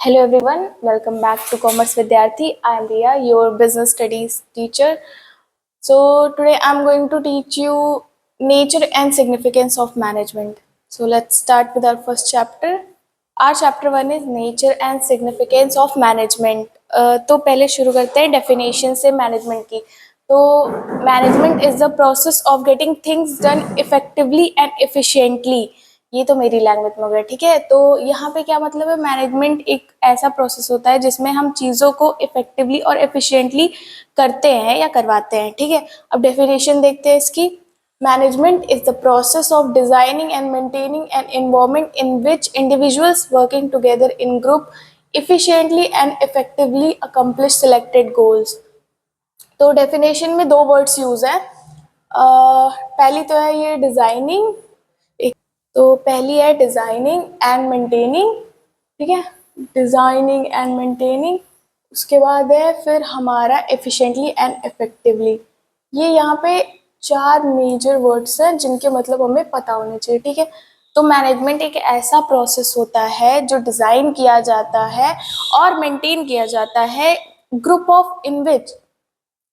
Hello everyone, welcome back to Commerce Vidyarthi. I am Riya, your business studies teacher. So today I'm going to teach you nature and significance of management. So let's start with our first chapter. Our chapter 1 is nature and significance of management. तो पहले शुरू करते हैं definition से management की. तो management is the process of getting things done effectively and efficiently. ये तो मेरी लैंग्वेज में हो गया, ठीक है। तो यहाँ पे क्या मतलब है, मैनेजमेंट एक ऐसा प्रोसेस होता है जिसमें हम चीज़ों को इफेक्टिवली और एफिशिएंटली करते हैं या करवाते हैं, ठीक है। अब डेफिनेशन देखते हैं इसकी। Management is the process of designing and maintaining an environment in which individuals working together in group efficiently and effectively accomplish selected goals। तो डेफिनेशन में दो वर्ड्स यूज है। पहली तो है ये डिजाइनिंग, तो पहली है डिजाइनिंग एंड मेंटेनिंग, ठीक है, डिजाइनिंग एंड मेंटेनिंग। उसके बाद है फिर हमारा एफिशिएंटली एंड इफेक्टिवली। ये यहाँ पे चार मेजर वर्ड्स हैं जिनके मतलब हमें पता होने चाहिए, ठीक है। तो मैनेजमेंट एक ऐसा प्रोसेस होता है जो डिज़ाइन किया जाता है और मेंटेन किया जाता है ग्रुप ऑफ इन विच,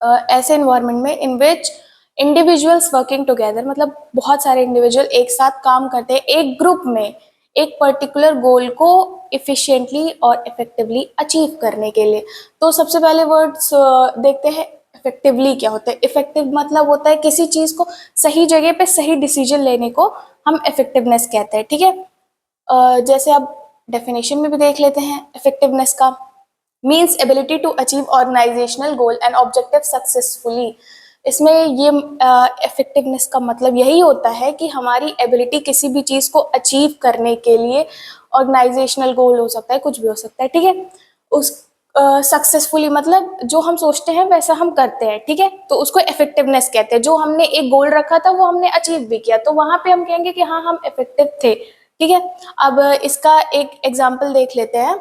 ऐसे इन्वायरमेंट में इन विच इंडिविजुअल्स वर्किंग टुगेदर, मतलब बहुत सारे इंडिविजुअल एक साथ काम करते हैं एक ग्रुप में एक पर्टिकुलर गोल को इफिशिएंटली और इफेक्टिवली अचीव करने के लिए। तो सबसे पहले वर्ड्स देखते हैं इफेक्टिवली क्या होता है। इफेक्टिव मतलब होता है किसी चीज को सही जगह पे सही डिसीजन लेने को हम इफेक्टिवनेस कहते हैं, ठीक है। जैसे अब डेफिनेशन में भी देख लेते हैं इफेक्टिवनेस का। Means ability to achieve organisational goal and objective successfully. इसमें ये इफेक्टिवनेस का मतलब यही होता है कि हमारी एबिलिटी किसी भी चीज़ को अचीव करने के लिए, ऑर्गेनाइजेशनल गोल हो सकता है, कुछ भी हो सकता है, ठीक है, उस सक्सेसफुली मतलब जो हम सोचते हैं वैसा हम करते हैं, ठीक है, तो उसको इफेक्टिवनेस कहते हैं। जो हमने एक गोल रखा था वो हमने अचीव भी किया, तो वहां पे हम कहेंगे कि हाँ हम इफेक्टिव थे, ठीक है। अब इसका एक एग्जाम्पल देख लेते हैं।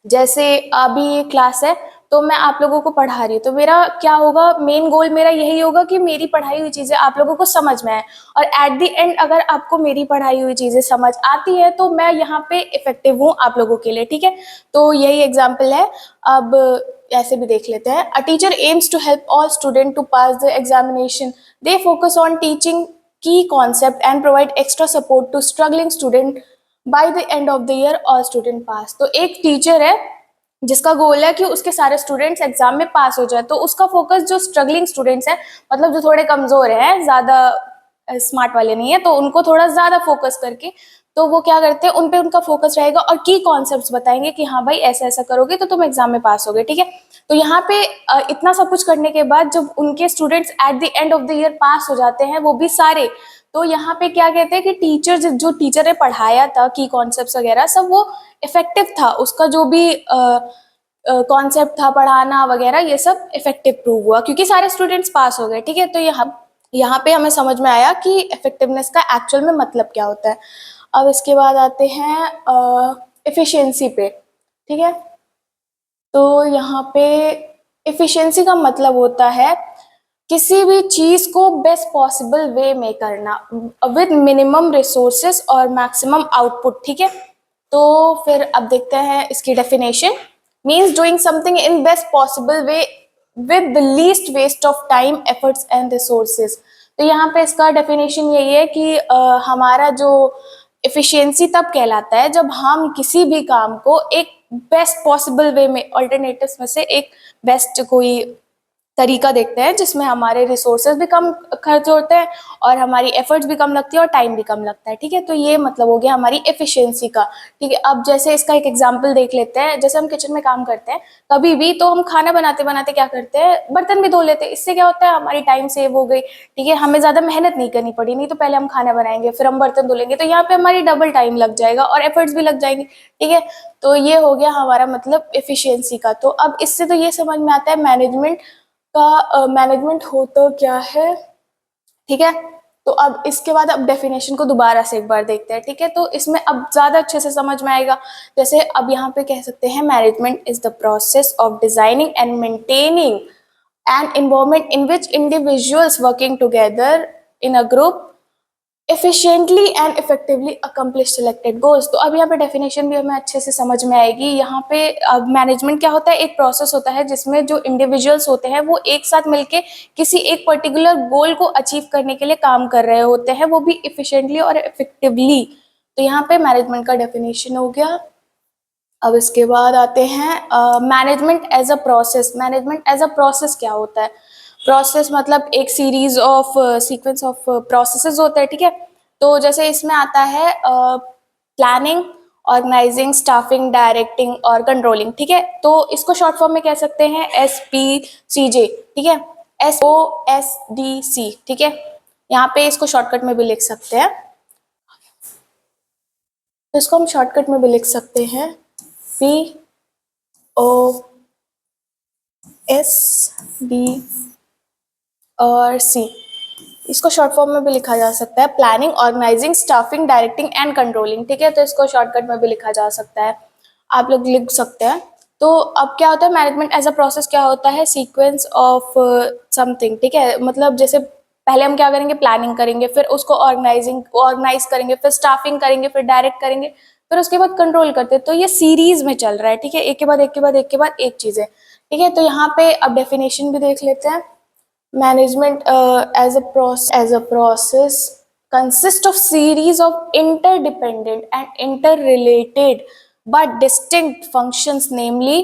जैसे अभी क्लास है तो मैं आप लोगों को पढ़ा रही हूँ, तो मेरा क्या होगा, मेन गोल मेरा यही होगा कि मेरी पढ़ाई हुई चीज़ें आप लोगों को समझ में आए, और एट द एंड अगर आपको मेरी पढ़ाई हुई चीज़ें समझ आती है तो मैं यहाँ पे इफेक्टिव हूँ आप लोगों के लिए, ठीक है। तो यही एग्जाम्पल है। अब ऐसे भी देख लेते हैं। A teacher aims to help all student to pass the examination. They focus on teaching key concept and provide extra support to struggling student. By the end of the year all student pass. तो एक teacher है जिसका गोल है कि उसके सारे students exam में पास हो जाए, तो उसका फोकस जो स्ट्रगलिंग स्टूडेंट्स हैं, मतलब जो थोड़े कमजोर हैं, ज्यादा स्मार्ट वाले नहीं है, तो उनको थोड़ा ज्यादा फोकस करके, तो वो क्या करते हैं, उन पे उनका फोकस रहेगा और की कॉन्सेप्ट्स बताएंगे कि हाँ भाई ऐसा ऐसा करोगे तो तुम एग्जाम में पास होगे, ठीक है। तो यहाँ पे इतना सब कुछ करने के बाद जब उनके students at the end of the year pass हो जाते हैं, वो भी सारे, तो यहाँ पे क्या कहते हैं कि टीचर जो टीचर ने पढ़ाया था की कॉन्सेप्ट्स वगैरह सब, वो इफेक्टिव था, उसका जो भी कॉन्सेप्ट था पढ़ाना वगैरह ये सब इफेक्टिव प्रूव हुआ क्योंकि सारे स्टूडेंट्स पास हो गए, ठीक है। तो यहाँ पे हमें समझ में आया कि इफेक्टिवनेस का एक्चुअल में मतलब क्या होता है। अब इसके बाद आते हैं एफिशिएंसी पे, ठीक है। तो यहाँ पे एफिशिएंसी का मतलब होता है किसी भी चीज को बेस्ट पॉसिबल वे में करना विद मिनिमम रिसोर्सेस और मैक्सिमम आउटपुट, ठीक है। तो फिर अब देखते हैं इसकी definition. Means doing something in best possible way with the least waste of time efforts and resources. तो यहाँ पे इसका डेफिनेशन यही है कि हमारा जो एफिशिएंसी तब कहलाता है जब हम किसी भी काम को एक बेस्ट पॉसिबल वे में, ऑल्टरनेटिव्स में से एक बेस्ट कोई तरीका देखते हैं जिसमें हमारे रिसोर्सेज भी कम खर्च होते हैं और हमारी एफर्ट्स भी कम लगती है और टाइम भी कम लगता है, ठीक है। तो ये मतलब हो गया हमारी एफिशिएंसी का, ठीक है। अब जैसे इसका एक एग्जांपल देख लेते हैं। जैसे हम किचन में काम करते हैं कभी भी, तो हम खाना बनाते बनाते क्या करते हैं, बर्तन भी धो लेते हैं। इससे क्या होता है, हमारी टाइम सेव हो गई, ठीक है, हमें ज्यादा मेहनत नहीं करनी पड़ी। नहीं तो पहले हम खाना बनाएंगे फिर हम बर्तन धुलेंगे, तो यहाँ पे हमारी डबल टाइम लग जाएगा और एफर्ट्स भी लग जाएंगे, ठीक है। तो ये हो गया हमारा मतलब एफिशिएंसी का। तो अब इससे तो ये समझ में आता है मैनेजमेंट का मैनेजमेंट होता क्या है, ठीक है। तो अब इसके बाद अब डेफिनेशन को दोबारा से एक बार देखते हैं, ठीक है। तो इसमें अब ज्यादा अच्छे से समझ में आएगा। जैसे अब यहाँ पे कह सकते हैं management is the process of designing and maintaining an environment in which individuals working together in a group efficiently and effectively accomplish selected goals। तो अब यहाँ पे डेफिनेशन भी हमें अच्छे से समझ में आएगी। यहाँ पे अब मैनेजमेंट क्या होता है, एक प्रोसेस होता है जिसमें जो इंडिविजुअल्स होते हैं वो एक साथ मिलके किसी एक पर्टिकुलर गोल को अचीव करने के लिए काम कर रहे होते हैं, वो भी efficiently और effectively। तो यहाँ पे मैनेजमेंट का डेफिनेशन हो गया। अब इसके बाद आते हैं management as a process. Management as a process क्या होता है? प्रोसेस मतलब एक series of sequence of processes होते हैं, ठीक है। तो जैसे इसमें आता है प्लानिंग, ऑर्गेनाइजिंग, स्टाफिंग, डायरेक्टिंग और कंट्रोलिंग, ठीक है। तो इसको शॉर्ट फॉर्म में कह सकते हैं SPCJ, ठीक है, SOSDC, ठीक है। यहाँ पे इसको शॉर्टकट में भी लिख सकते हैं, तो इसको हम शॉर्टकट में भी लिख सकते हैं POSD और C। इसको शॉर्ट फॉर्म में भी लिखा जा सकता है planning, organising, staffing, directing and controlling, ठीक है। तो इसको शॉर्टकट में भी लिखा जा सकता है, आप लोग लिख सकते हैं। तो अब क्या होता है मैनेजमेंट एज अ प्रोसेस, क्या होता है सीक्वेंस ऑफ समथिंग, ठीक है। मतलब जैसे पहले हम क्या करेंगे, प्लानिंग करेंगे, फिर उसको ऑर्गेनाइज करेंगे, फिर स्टाफिंग करेंगे, फिर डायरेक्ट करेंगे, फिर उसके बाद कंट्रोल करते हैं। तो ये सीरीज में चल रहा है, ठीक है, एक के बाद एक के बाद एक के बाद एक चीजें, ठीक है। तो यहाँ पे अब डेफिनेशन भी देख लेते हैं। Management as a process consists of series of interdependent and interrelated but distinct functions, namely।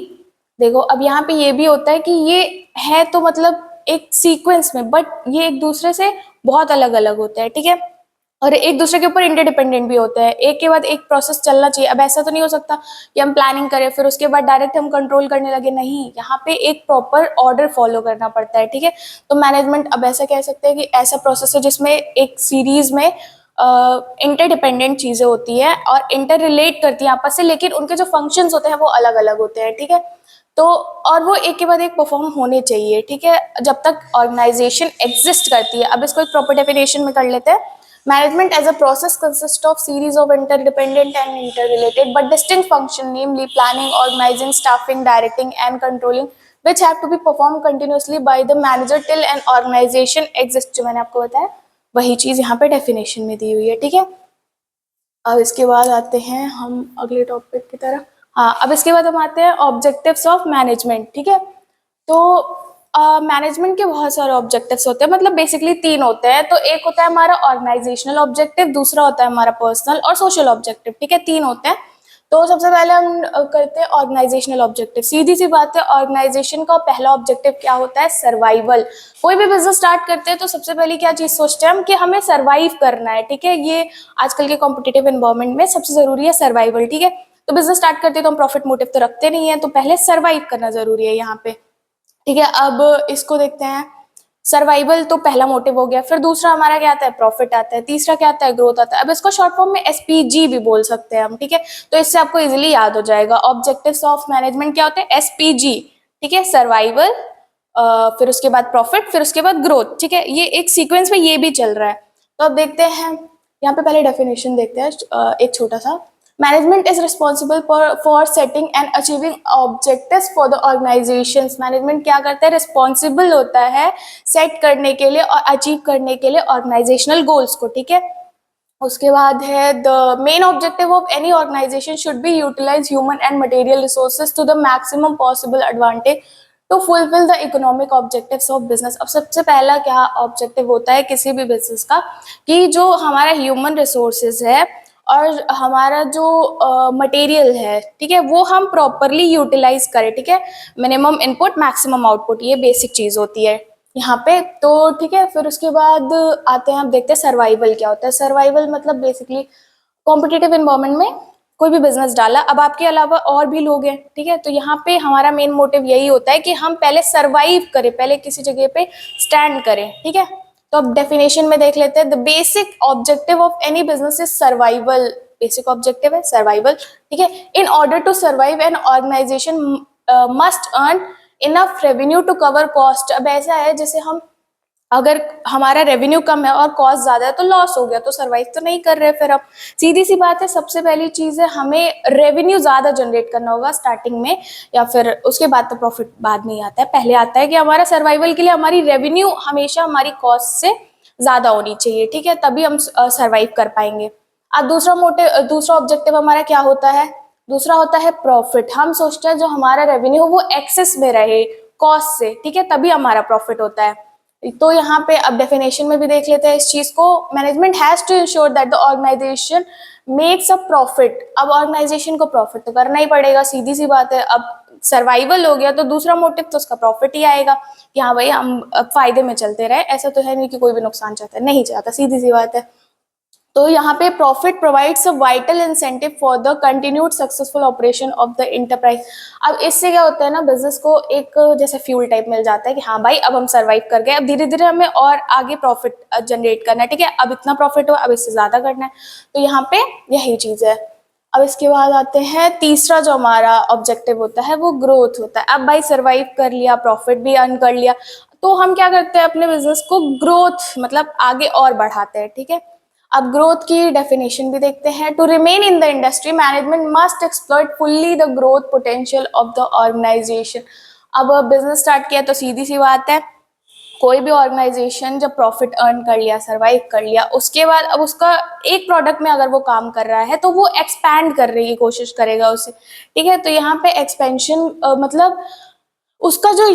देखो अब यहाँ पे ये भी होता है कि ये है तो मतलब एक सीक्वेंस में, बट ये एक दूसरे से बहुत अलग अलग होता है, ठीक है, और एक दूसरे के ऊपर इंटरडिपेंडेंट भी होता है। एक के बाद एक प्रोसेस चलना चाहिए। अब ऐसा तो नहीं हो सकता कि हम प्लानिंग करें फिर उसके बाद डायरेक्ट हम कंट्रोल करने लगे, नहीं, यहाँ पे एक प्रॉपर ऑर्डर फॉलो करना पड़ता है, ठीक है। तो मैनेजमेंट अब ऐसा कह सकते हैं कि ऐसा प्रोसेस है जिसमें एक सीरीज में इंटरडिपेंडेंट चीजें होती है और इंटर रिलेट करती है आपस से, लेकिन उनके जो फंक्शंस होते हैं वो अलग अलग होते हैं, ठीक है। तो और वो एक के बाद एक परफॉर्म होने चाहिए, ठीक है, जब तक ऑर्गेनाइजेशन एग्जिस्ट करती है। अब इसको एक प्रॉपर डेफिनेशन में कर लेते हैं। Management as a process consists of series of interdependent and interrelated but distinct functions, namely planning, organizing, staffing, directing, and controlling, which have to be performed continuously by the manager till an organization exists। जो मैंने आपको बताया वही चीज यहाँ पे definition में दी हुई है, ठीक है। अब इसके बाद आते हैं हम अगले टॉपिक की तरफ। हाँ, अब इसके बाद हम आते हैं ऑब्जेक्टिव्स ऑफ मैनेजमेंट, ठीक है। तो मैनेजमेंट के बहुत सारे ऑब्जेक्टिव्स होते हैं, मतलब बेसिकली तीन होते हैं। तो एक होता है हमारा ऑर्गेनाइजेशनल ऑब्जेक्टिव, दूसरा होता है हमारा पर्सनल और सोशल ऑब्जेक्टिव, ठीक है, तीन होते हैं। तो सबसे पहले हम करते हैं ऑर्गेनाइजेशनल ऑब्जेक्टिव। सीधी सी बात है, ऑर्गेनाइजेशन का पहला ऑब्जेक्टिव क्या होता है, सर्वाइवल। कोई भी बिजनेस स्टार्ट करते हैं तो सबसे पहले क्या चीज सोचते हैं हम कि हमें सर्वाइव करना है, ठीक है। ये आजकल के कॉम्पिटिटिव एनवायरनमेंट में सबसे जरूरी है सर्वाइवल, ठीक है। तो बिजनेस स्टार्ट करते हैं तो हम प्रॉफिट मोटिव तो रखते नहीं है, तो पहले सर्वाइव करना जरूरी है यहाँ पे, ठीक है। अब इसको देखते हैं, सर्वाइवल तो पहला मोटिव हो गया, फिर दूसरा हमारा क्या आता है, प्रॉफिट आता है, तीसरा क्या आता है, ग्रोथ आता है। अब इसको शॉर्ट फॉर्म में SPG भी बोल सकते हैं हम, ठीक है। तो इससे आपको इजीली याद हो जाएगा ऑब्जेक्टिव्स ऑफ मैनेजमेंट क्या होते हैं, SPG, ठीक है, सर्वाइवल, फिर उसके बाद प्रॉफिट, फिर उसके बाद ग्रोथ, ठीक है। ये एक सीक्वेंस में ये भी चल रहा है। तो अब देखते हैं, यहाँ पे पहले डेफिनेशन देखते हैं एक छोटा सा। Management is responsible for setting and achieving objectives for the organisations. Management क्या करता है, रिस्पॉन्सिबल होता है सेट करने के लिए और अचीव करने के लिए ऑर्गेनाइजेशनल गोल्स को, ठीक है। उसके बाद है the main objective of any organisation should be utilise human and material resources to the maximum possible advantage to fulfil the economic objectives of business. अब सबसे पहला क्या ऑब्जेक्टिव होता है किसी भी बिजनेस का, कि जो हमारा ह्यूमन रिसोर्सेज है और हमारा जो मटेरियल है, ठीक है, वो हम प्रॉपरली यूटिलाइज करें, ठीक है। मिनिमम इनपुट मैक्सिमम आउटपुट, ये बेसिक चीज होती है यहाँ पे, तो ठीक है। फिर उसके बाद आते हैं, अब देखते हैं सर्वाइवल क्या होता है। सर्वाइवल मतलब बेसिकली कॉम्पिटिटिव एनवायरनमेंट में कोई भी बिजनेस डाला, अब आपके अलावा और भी लोग हैं, ठीक है। तो यहाँ पे हमारा मेन मोटिव यही होता है कि हम पहले सर्वाइव करें, पहले किसी जगह पे स्टैंड करें, ठीक है। तो अब डेफिनेशन में देख लेते हैं, the basic objective of any business is survival. Basic objective है सर्वाइवल, ठीक है। In order to survive an organisation must earn enough revenue to cover cost. अब ऐसा है जैसे हम, अगर हमारा रेवेन्यू कम है और कॉस्ट ज्यादा है तो लॉस हो गया, तो सर्वाइव तो नहीं कर रहे। फिर अब सीधी सी बात है, सबसे पहली चीज है हमें रेवेन्यू ज्यादा जनरेट करना होगा स्टार्टिंग में, या फिर उसके बाद तो प्रॉफिट बाद में ही आता है। पहले आता है कि हमारा सर्वाइवल के लिए हमारी रेवेन्यू हमेशा हमारी कॉस्ट से ज्यादा होनी चाहिए, ठीक है, तभी हम सरवाइव कर पाएंगे। अब दूसरा ऑब्जेक्टिव हमारा क्या होता है? दूसरा होता है प्रॉफिट। हम सोचते हैं जो हमारा रेवेन्यू वो एक्सेस में रहे कॉस्ट से, ठीक है, तभी हमारा प्रॉफिट होता है। तो यहाँ पे अब डेफिनेशन में भी देख लेते हैं इस चीज को। Management has to ensure that the organisation makes a profit. अब ऑर्गेनाइजेशन को प्रॉफिट तो करना ही पड़ेगा, सीधी सी बात है। अब सर्वाइवल हो गया तो दूसरा मोटिव तो उसका प्रॉफिट ही आएगा कि हाँ भाई हम अब फायदे में चलते रहे। ऐसा तो है नहीं कि कोई भी नुकसान चाहता है, नहीं चाहता, सीधी सी बात है। तो यहाँ पे profit provides a vital incentive for the continued successful operation of the enterprise. अब इससे क्या होता है ना, बिजनेस को एक जैसे फ्यूल टाइप मिल जाता है कि हाँ भाई अब हम सर्वाइव कर गए, अब धीरे धीरे हमें और आगे प्रॉफिट जनरेट करना है, ठीक है, अब इतना प्रॉफिट हुआ, अब इससे ज्यादा करना है। तो यहाँ पे यही चीज है। अब इसके बाद आते हैं तीसरा जो हमारा ऑब्जेक्टिव होता है वो ग्रोथ होता है। अब भाई सर्वाइव कर लिया, प्रॉफिट भी अर्न कर लिया, तो हम क्या करते हैं, अपने बिजनेस को ग्रोथ मतलब आगे और बढ़ाते हैं, ठीक है। अब ग्रोथ की डेफिनेशन भी देखते हैं। To remain in the industry management must exploit fully the growth potential of the organisation. अब बिजनेस स्टार्ट किया तो सीधी सी बात है, कोई भी ऑर्गेनाइजेशन जब प्रॉफिट अर्न कर लिया, सरवाइव कर लिया, उसके बाद अब उसका एक प्रोडक्ट में अगर वो काम कर रहा है तो वो एक्सपैंड करने की कोशिश करेगा उसे, ठीक है। तो यहाँ पे एक्सपेंशन मतलब उसका जो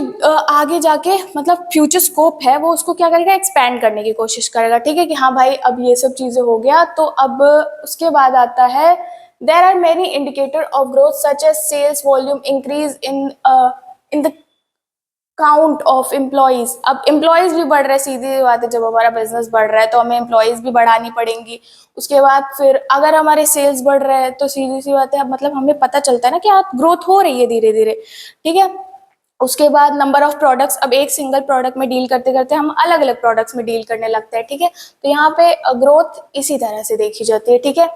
आगे जाके मतलब फ्यूचर स्कोप है वो उसको क्या करेगा, एक्सपैंड करने की कोशिश करेगा, ठीक है, कि हाँ भाई अब ये सब चीजें हो गया। तो अब उसके बाद आता है there are many indicator of growth such as sales volume increase in the count of employees. अब एम्प्लॉयज भी बढ़ रहे हैं, सीधी बात है, जब हमारा बिजनेस बढ़ रहा है तो हमें एम्प्लॉयज भी बढ़ानी पड़ेंगी। उसके बाद फिर अगर हमारे सेल्स बढ़ रहे हैं तो सीधी सी बात है, मतलब हमें पता चलता है ना कि हाँ ग्रोथ हो रही है धीरे धीरे, ठीक है। उसके बाद नंबर ऑफ प्रोडक्ट्स, अब एक सिंगल प्रोडक्ट में डील करते करते हम अलग अलग प्रोडक्ट्स में डील करने लगते हैं, ठीक है। तो यहाँ पे ग्रोथ इसी तरह से देखी जाती है, ठीक है।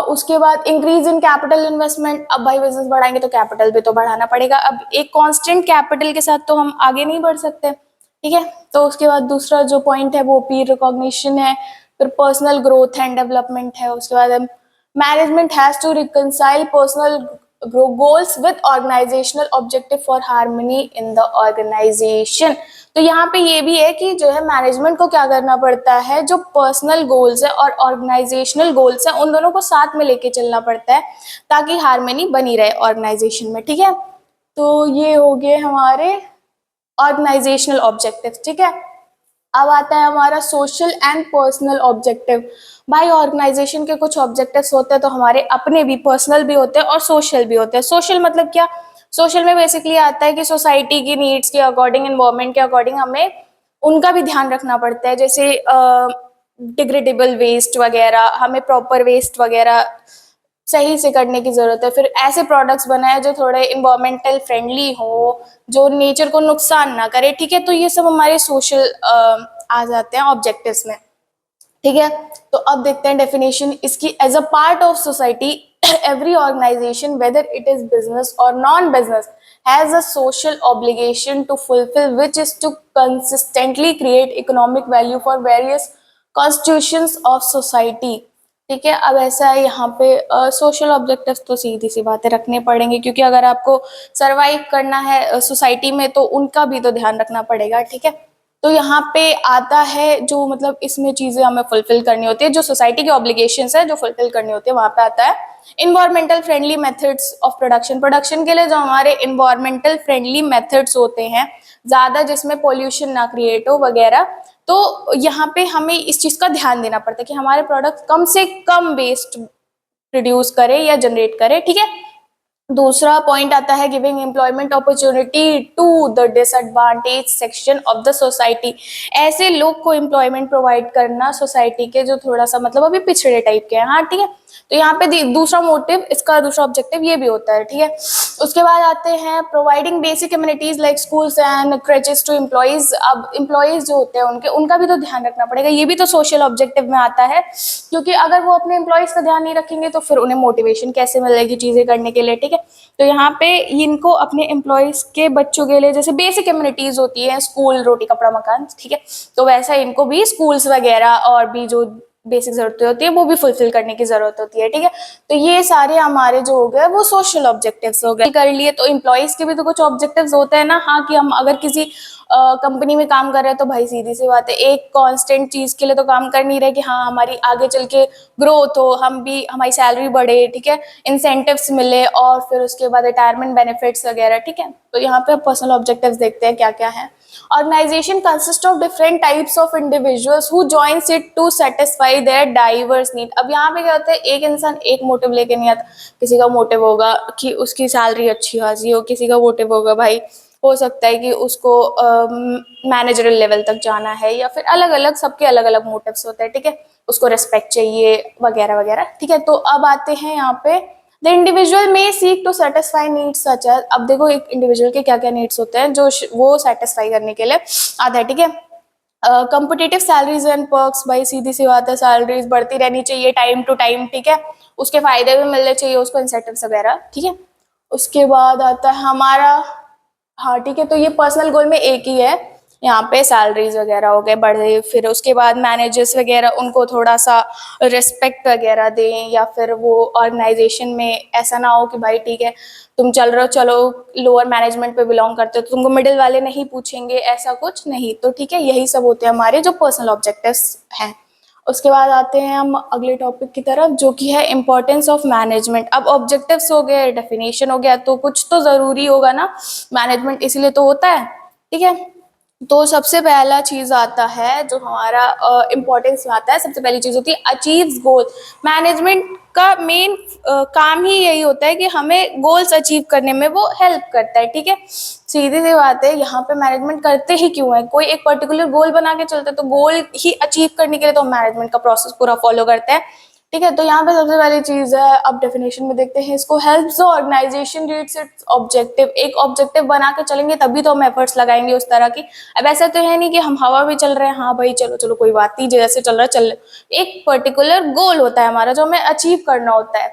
उसके बाद इंक्रीज इन कैपिटल इन्वेस्टमेंट। अब भाई बिजनेस बढ़ाएंगे तो कैपिटल भी तो बढ़ाना पड़ेगा। अब एक कांस्टेंट कैपिटल के साथ तो हम आगे नहीं बढ़ सकते, ठीक है। तो उसके बाद दूसरा जो पॉइंट है वो पीर रिकॉग्निशन है, फिर पर्सनल ग्रोथ एंड डेवलपमेंट है। उसके बाद management has to reconcile personal goals with organisational objective for harmony in the organisation. तो यहाँ पे ये भी है कि जो है मैनेजमेंट को क्या करना पड़ता है, जो पर्सनल गोल्स है और ऑर्गेनाइजेशनल गोल्स है उन दोनों को साथ में लेके चलना पड़ता है ताकि हार्मनी बनी रहे ऑर्गेनाइजेशन में, ठीक है। तो ये हो गए हमारे ऑर्गेनाइजेशनल ऑब्जेक्टिव, ठीक है। अब आता है हमारा सोशल एंड पर्सनल ऑब्जेक्टिव। भाई ऑर्गेनाइजेशन के कुछ ऑब्जेक्टिव्स होते हैं तो हमारे अपने भी पर्सनल भी होते हैं और सोशल भी होते हैं। सोशल मतलब क्या? सोशल में बेसिकली आता है कि सोसाइटी की नीड्स के अकॉर्डिंग, एनवायरनमेंट के अकॉर्डिंग हमें उनका भी ध्यान रखना पड़ता है। जैसे डिग्रेडेबल वेस्ट वगैरह, हमें प्रॉपर वेस्ट वगैरह सही से करने की जरूरत है। फिर ऐसे प्रोडक्ट्स बनाए जो थोड़े इन्वायरमेंटल फ्रेंडली हो, जो नेचर को नुकसान ना करे, ठीक है। तो ये सब हमारे सोशल आ जाते हैं ऑब्जेक्टिव्स में, ठीक है। तो अब देखते हैं डेफिनेशन इसकी। As a part of society every organization whether it is business or non-business has a social obligation to fulfill, which is to consistently create economic value for various constitutions of society, ठीक है। अब ऐसा है यहाँ पे social objectives तो सीधी सी बातें रखने पड़ेंगे, क्योंकि अगर आपको सरवाइव करना है सोसाइटी में तो उनका भी तो ध्यान रखना पड़ेगा, ठीक है। तो यहाँ पे आता है जो मतलब इसमें चीजें हमें फुलफिल करनी होती है, जो सोसाइटी की ऑब्लिगेशंस है जो फुलफिल करनी होती है, वहां पे आता है environmental friendly methods of production. Production के लिए जो हमारे इन्वायरमेंटल फ्रेंडली मेथड्स होते हैं, ज्यादा जिसमें पोल्यूशन ना क्रिएट हो वगैरह, तो यहाँ पे हमें इस चीज का ध्यान देना पड़ता है कि हमारे प्रोडक्ट कम से कम वेस्ट प्रोड्यूस करे या जनरेट करे, ठीक है। दूसरा पॉइंट आता है giving employment opportunity to the disadvantage section of the society. ऐसे लोग को एम्प्लॉयमेंट प्रोवाइड करना सोसाइटी के जो थोड़ा सा मतलब अभी पिछड़े टाइप के हैं, हाँ ठीक है। तो यहाँ पे दूसरा मोटिव, इसका दूसरा ऑब्जेक्टिव ये भी होता है, ठीक है। उसके बाद आते हैं providing basic communities like schools and creches to employees. अब एम्प्लॉयज जो होते हैं उनका भी तो ध्यान रखना पड़ेगा, ये भी तो सोशल ऑब्जेक्टिव में आता है, क्योंकि अगर वो अपने एम्प्लॉयज का ध्यान नहीं रखेंगे तो फिर उन्हें मोटिवेशन कैसे मिलेगी चीजें करने के लिए, ठीक है। तो यहाँ पे इनको अपने एम्प्लॉयज के बच्चों के लिए जैसे बेसिक कम्युनिटीज होती है, स्कूल, रोटी कपड़ा मकान, ठीक है, तो वैसा इनको भी स्कूल्स वगैरह और भी जो बेसिक जरूरतें होती है वो भी फुलफिल करने की जरूरत होती है, ठीक है। तो ये सारे हमारे जो हो गए वो सोशल ऑब्जेक्टिव्स हो गए कर लिए। तो एम्प्लॉयज के भी तो कुछ ऑब्जेक्टिव्स होते हैं ना, हाँ, कि हम अगर किसी कंपनी में काम कर रहे हैं तो भाई सीधी सी बात है एक कांस्टेंट चीज के लिए तो काम कर नहीं रहे कि हाँ हमारी आगे चल के ग्रोथ हो, हम भी हमारी सैलरी बढ़े, ठीक है, इंसेंटिव्स मिले और फिर उसके बाद रिटायरमेंट बेनिफिट्स वगैरह, ठीक है। तो यहाँ पे पर्सनल ऑब्जेक्टिव्स देखते हैं क्या क्या है। Organization consists of different types of individuals who joins it to satisfy their diverse need। अब यहाँ पे क्या होता है, एक इंसान एक मोटिव लेके नहीं आता। किसी का मोटिव होगा कि उसकी सैलरी अच्छी खासी हो, किसी का मोटिव होगा भाई हो सकता है कि उसको मैनेजरल लेवल तक जाना है, या फिर अलग अलग सबके अलग अलग मोटिव्स होते हैं, ठीक है। उसको रिस्पेक्ट चाहिए वगैरह वगैरह, ठीक है। तो अब आते हैं यहाँ पे द इंडिविजुअल में seek to satisfy needs such as. अब देखो एक इंडिविजुअल के क्या क्या नीड्स होते हैं जो वो सेटिस्फाई करने के लिए आता है, ठीक है। कम्पिटिटिव सैलरीज एंड पर्क्स, भाई सीधी सी बात है सैलरीज बढ़ती रहनी चाहिए टाइम टू टाइम, ठीक है। उसके फायदे भी मिलने चाहिए उसको, इंसेंटिव्स वगैरह, ठीक है। उसके बाद आता है हमारा, हाँ ठीक है, तो ये पर्सनल गोल में एक ही है, यहाँ पे सैलरीज वगैरह हो गए बढ़े। फिर उसके बाद मैनेजर्स वगैरह उनको थोड़ा सा रिस्पेक्ट वगैरह दें, या फिर वो ऑर्गेनाइजेशन में ऐसा ना हो कि भाई ठीक है तुम चल रहे हो, चलो लोअर मैनेजमेंट पे बिलोंग करते हो तो तुमको मिडिल वाले नहीं पूछेंगे, ऐसा कुछ नहीं। तो ठीक है, यही सब होते हैं हमारे जो पर्सनल ऑब्जेक्टिव्स हैं। उसके बाद आते हैं हम अगले टॉपिक की तरफ जो कि है इम्पोर्टेंस ऑफ मैनेजमेंट। अब ऑब्जेक्टिव्स हो गए, डेफिनेशन हो गया, तो कुछ तो ज़रूरी होगा ना, मैनेजमेंट इसीलिए तो होता है, ठीक है। तो सबसे पहला चीज आता है जो हमारा इम्पोर्टेंस में आता है, सबसे पहली चीज होती है अचीव्स गोल। मैनेजमेंट का मेन काम ही यही होता है कि हमें गोल्स अचीव करने में वो हेल्प करता है, ठीक है। सीधी सी बात है, यहाँ पे मैनेजमेंट करते ही क्यों है, कोई एक पर्टिकुलर गोल बना के चलते हैं तो गोल ही अचीव करने के लिए तो मैनेजमेंट का प्रोसेस पूरा फॉलो करते हैं, ठीक है। तो यहाँ पे सबसे पहली चीज है, अब डेफिनेशन में देखते हैं इसको, helps the organisation reach its objective. एक ऑब्जेक्टिव बना के चलेंगे तभी तो हम एफर्ट्स लगाएंगे उस तरह की। अब ऐसा तो है नहीं कि हम हवा में चल रहे हैं, हाँ भाई चलो चलो कोई बात नहीं जैसे चल रहा है चल, एक पर्टिकुलर गोल होता है हमारा जो हमें अचीव करना होता है,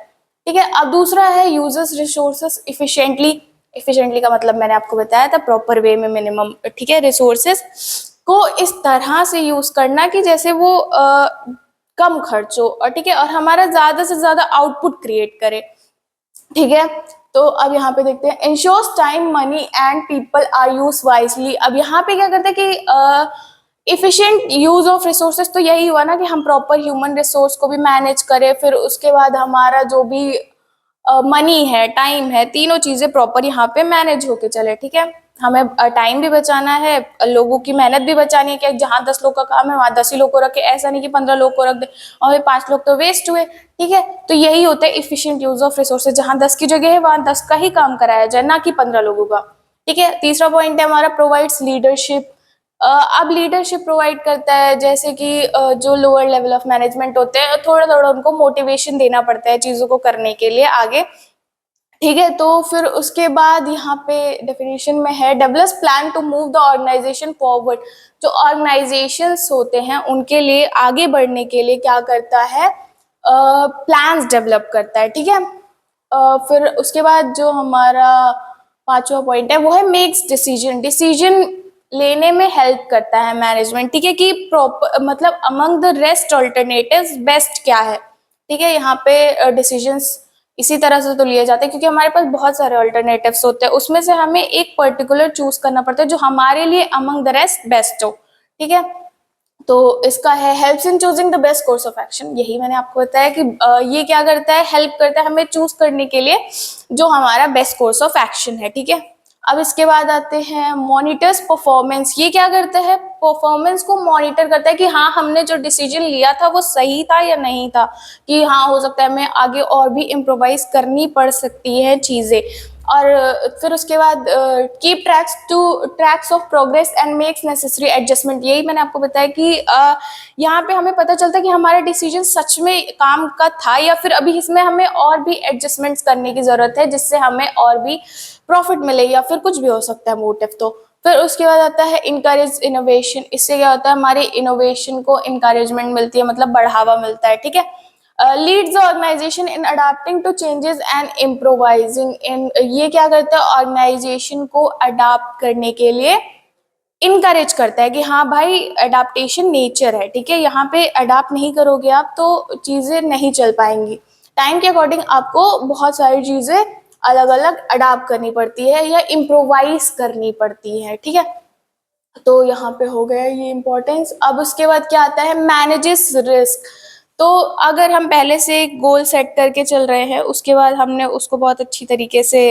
ठीक है। अब दूसरा है यूजर्स रिसोर्सेस इफिशिएंटली। इफिशिएंटली का मतलब मैंने आपको बताया था प्रॉपर वे में मिनिमम, ठीक है, रिसोर्सेस को इस तरह से यूज करना कि जैसे वो कम खर्च हो, और ठीक है, और हमारा ज्यादा से ज्यादा आउटपुट क्रिएट करे, ठीक है। तो अब यहाँ पे देखते हैं ensures time money and people are use wisely. अब यहाँ पे क्या करते हैं कि इफिशिएंट यूज ऑफ रिसोर्सेज, तो यही हुआ ना कि हम प्रॉपर ह्यूमन रिसोर्स को भी मैनेज करें, फिर उसके बाद हमारा जो भी मनी है टाइम है, तीनों चीजें प्रॉपर यहाँ पे मैनेज होके चले, ठीक है। हमें टाइम भी बचाना है, लोगों की मेहनत भी बचानी है, कि जहाँ 10 लोग का काम है वहाँ 10 ही लोग को रखे, ऐसा नहीं कि 15 लोग को रख दे और 5 लोग तो वेस्ट हुए, ठीक है। तो यही होता है इफिशिएंट यूज ऑफ रिसोर्सेज, जहाँ 10 की जगह है वहाँ 10 का ही काम कराया जाए, ना कि 15 लोगों का, ठीक है। तीसरा पॉइंट है हमारा प्रोवाइड्स लीडरशिप। अब लीडरशिप प्रोवाइड करता है, जैसे कि जो लोअर लेवल ऑफ मैनेजमेंट होते हैं थोड़ा थोड़ा उनको मोटिवेशन देना पड़ता है चीज़ों को करने के लिए आगे, ठीक है। तो फिर उसके बाद यहाँ पे डेफिनेशन में है develops plan to move the organisation forward. जो ऑर्गेनाइजेशंस होते हैं उनके लिए आगे बढ़ने के लिए क्या करता है, प्लान्स डेवलप करता है, ठीक है। फिर उसके बाद जो हमारा पांचवा पॉइंट है वो है मेक्स डिसीजन। डिसीजन लेने में हेल्प करता है मैनेजमेंट, ठीक है, कि प्रॉपर मतलब among the rest alternatives best क्या है, ठीक है। यहाँ पे डिसीजंस इसी तरह से तो लिए जाते हैं क्योंकि हमारे पास बहुत सारे अल्टरनेटिव्स होते हैं, उसमें से हमें एक पर्टिकुलर चूज करना पड़ता है जो हमारे लिए अमंग द रेस्ट बेस्ट हो, ठीक है। तो इसका है helps in choosing the best course of action. यही मैंने आपको बताया कि ये क्या करता है, हेल्प करता है हमें चूज करने के लिए जो हमारा बेस्ट कोर्स ऑफ एक्शन है, ठीक है। अब इसके बाद आते हैं मॉनिटर्स परफॉर्मेंस। ये क्या करता है, परफॉर्मेंस को मॉनिटर करता है कि हाँ हमने जो डिसीजन लिया था वो सही था या नहीं था, कि हाँ हो सकता है हमें आगे और भी इम्प्रोवाइज करनी पड़ सकती है चीज़ें। और फिर उसके बाद keep tracks of progress and makes necessary adjustment. यही मैंने आपको बताया कि यहाँ पे हमें पता चलता है कि हमारा डिसीजन सच में काम का था या फिर अभी इसमें हमें और भी एडजस्टमेंट्स करने की जरूरत है जिससे हमें और भी प्रॉफिट मिले, या फिर कुछ भी हो सकता है मोटिव। तो फिर उसके बाद आता है इनकरेज इनोवेशन। इससे क्या होता है, हमारे इनोवेशन को इनकरेजमेंट मिलती है, मतलब बढ़ावा मिलता है, ठीक है। Leads the organization in adapting to changes and improvising in. ये क्या करता है, ऑर्गेनाइजेशन को अडाप्ट करने के लिए इनकरेज करता है कि हाँ भाई अडाप्टेशन नेचर है, ठीक है, यहाँ पे अडाप्ट नहीं करोगे आप तो चीजें नहीं चल पाएंगी। टाइम के अकॉर्डिंग आपको बहुत सारी चीजें अलग अलग अडाप्ट करनी पड़ती है या इम्प्रोवाइज करनी पड़ती है, ठीक है। तो यहाँ पे हो गया ये इम्पोर्टेंस। अब उसके बाद क्या आता है, मैनेजेस रिस्क। तो अगर हम पहले से एक गोल सेट करके चल रहे हैं, उसके बाद हमने उसको बहुत अच्छी तरीके से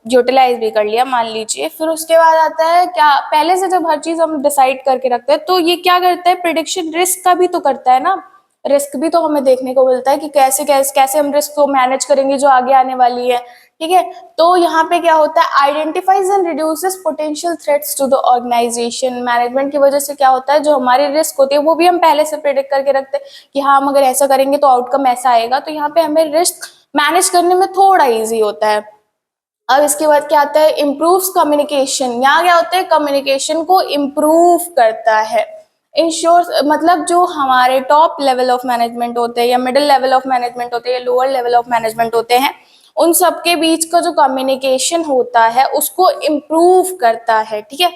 यूटिलाइज भी कर लिया मान लीजिए, फिर उसके बाद आता है क्या, पहले से जब हर चीज हम डिसाइड करके रखते हैं तो ये क्या करता है, प्रिडिक्शन रिस्क का भी तो करता है ना। रिस्क भी तो हमें देखने को मिलता है कि कैसे कैसे कैसे हम रिस्क को मैनेज करेंगे जो आगे आने वाली है, ठीक है। तो यहाँ पे क्या होता है, identifies and reduces potential threats to the organisation. Management की वजह से क्या होता है, जो हमारी रिस्क होती है वो भी हम पहले से प्रेडिक्ट करके रखते हैं कि हाँ हम अगर ऐसा करेंगे तो आउटकम ऐसा आएगा, तो यहाँ पे हमें रिस्क मैनेज करने में थोड़ा ईजी होता है। अब इसके बाद क्या आता है, इम्प्रूव्स कम्युनिकेशन। यहाँ क्या होता है, कम्युनिकेशन को इम्प्रूव करता है। इंश्योर्स मतलब जो हमारे टॉप लेवल ऑफ मैनेजमेंट होते हैं या मिडिल लेवल ऑफ मैनेजमेंट होते हैं या लोअर लेवल ऑफ मैनेजमेंट होते हैं, उन सबके बीच का जो कम्युनिकेशन होता है उसको इम्प्रूव करता है, ठीक है।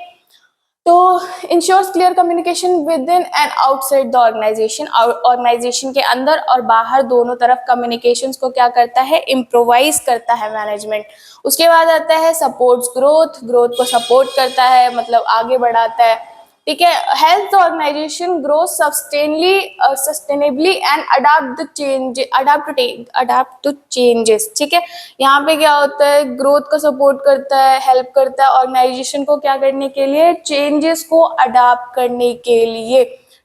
तो ensures clear communication within and outside the organisation. Organisation के अंदर और बाहर दोनों तरफ कम्युनिकेशंस को क्या करता है, इम्प्रोवाइज करता है मैनेजमेंट। उसके बाद आता है सपोर्ट्स ग्रोथ। ग्रोथ को सपोर्ट करता है, मतलब आगे बढ़ाता है, ठीक है। Health organisation grow sustainably and adapt to changes, ठीक है। यहाँ पे क्या होता है, ग्रोथ को सपोर्ट करता है, हेल्प करता है ऑर्गेनाइजेशन को क्या करने के लिए, चेंजेस को अडाप्ट करने के लिए,